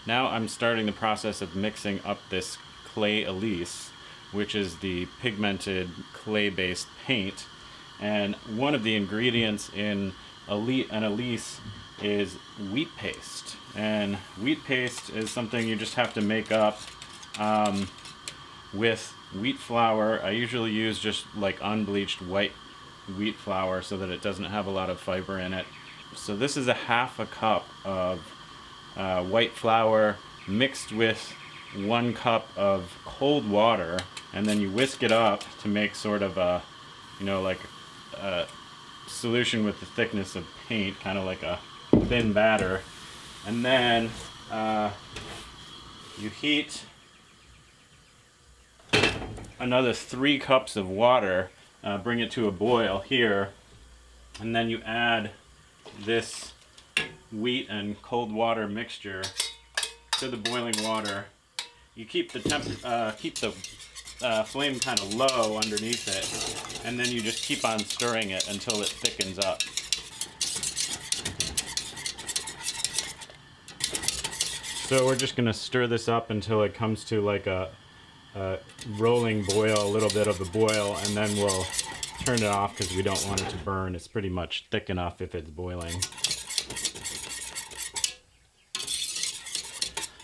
Now I'm starting the process of mixing up this clay Elise, which is the pigmented clay-based paint. And one of the ingredients in an Elise is wheat paste. And wheat paste is something you just have to make up with wheat flour. I usually use just like unbleached white wheat flour so that it doesn't have a lot of fiber in it. So this is a half a cup of white flour mixed with 1 cup of cold water, and then you whisk it up to make sort of a, like a solution with the thickness of paint, kind of like a thin batter. And then you heat another 3 cups of water, bring it to a boil here, and then you add this wheat and cold water mixture to the boiling water. You keep the flame kind of low underneath it, and then you just keep on stirring it until it thickens up. So we're just going to stir this up until it comes to like a rolling boil, a little bit of a boil, and then we'll turn it off because we don't want it to burn. It's pretty much thick enough if it's boiling.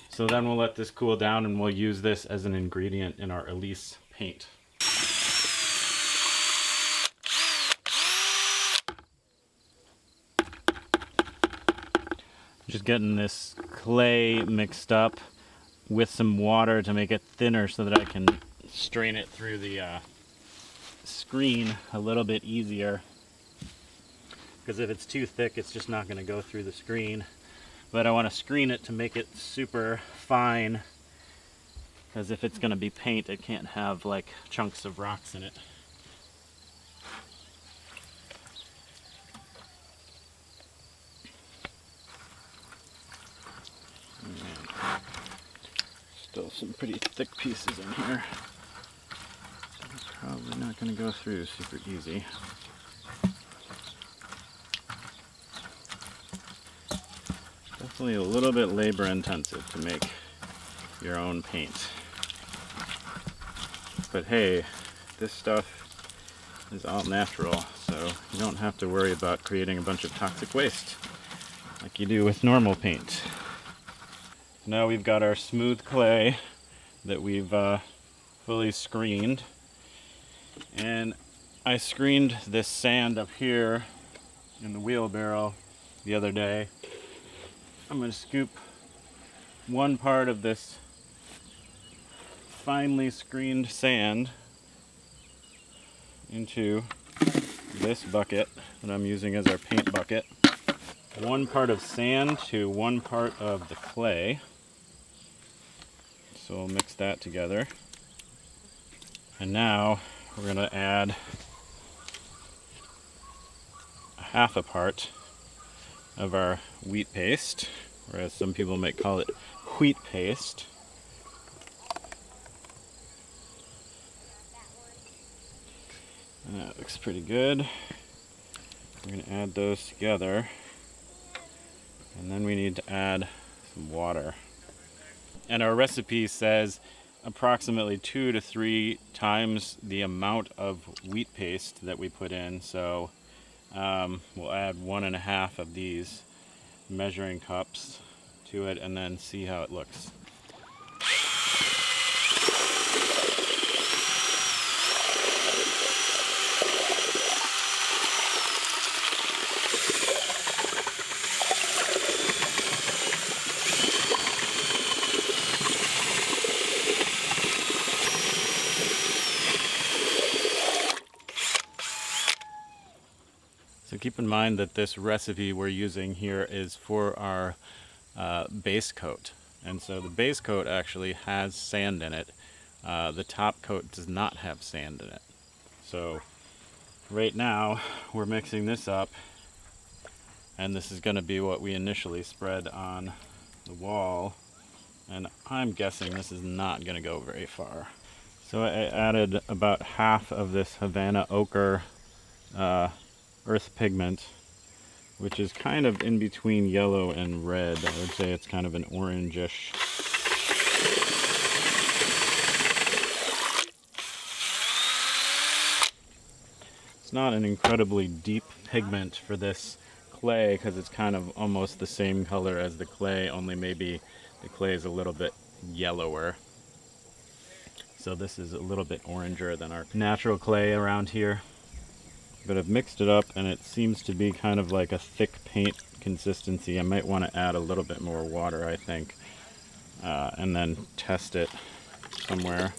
So then we'll let this cool down, and we'll use this as an ingredient in our Elise paint. Just getting this clay mixed up with some water to make it thinner so that I can strain it through the screen a little bit easier. Because if it's too thick, it's just not going to go through the screen. But I want to screen it to make it super fine, because if it's going to be paint, it can't have like chunks of rocks in it. Still some pretty thick pieces in here. So it's probably not going to go through super easy. Definitely a little bit labor intensive to make your own paint. But hey, this stuff is all natural, so you don't have to worry about creating a bunch of toxic waste like you do with normal paint. Now we've got our smooth clay that we've fully screened, and I screened this sand up here in the wheelbarrow the other day. I'm going to scoop 1 part of this finely screened sand into this bucket that I'm using as our paint bucket. 1 part of sand to 1 part of the clay. So we'll mix that together. And now we're going to add a 1/2 part of our wheat paste, or as some people might call it, wheat paste. And that looks pretty good. We're going to add those together, and then we need to add some water. And our recipe says approximately 2 to 3 times the amount of wheat paste that we put in. So we'll add 1.5 of these measuring cups to it, and then see how it looks. So keep in mind that this recipe we're using here is for our base coat. And so the base coat actually has sand in it. The top coat does not have sand in it. So right now we're mixing this up, and this is going to be what we initially spread on the wall. And I'm guessing this is not going to go very far. So I added about 1/2 of this Havana ochre earth pigment, which is kind of in between yellow and red. I would say it's kind of an orangish. It's not an incredibly deep pigment for this clay because it's kind of almost the same color as the clay, only maybe the clay is a little bit yellower. So this is a little bit oranger than our natural clay around here. But I've mixed it up and it seems to be kind of like a thick paint consistency. I might want to add a little bit more water, I think, and then test it somewhere.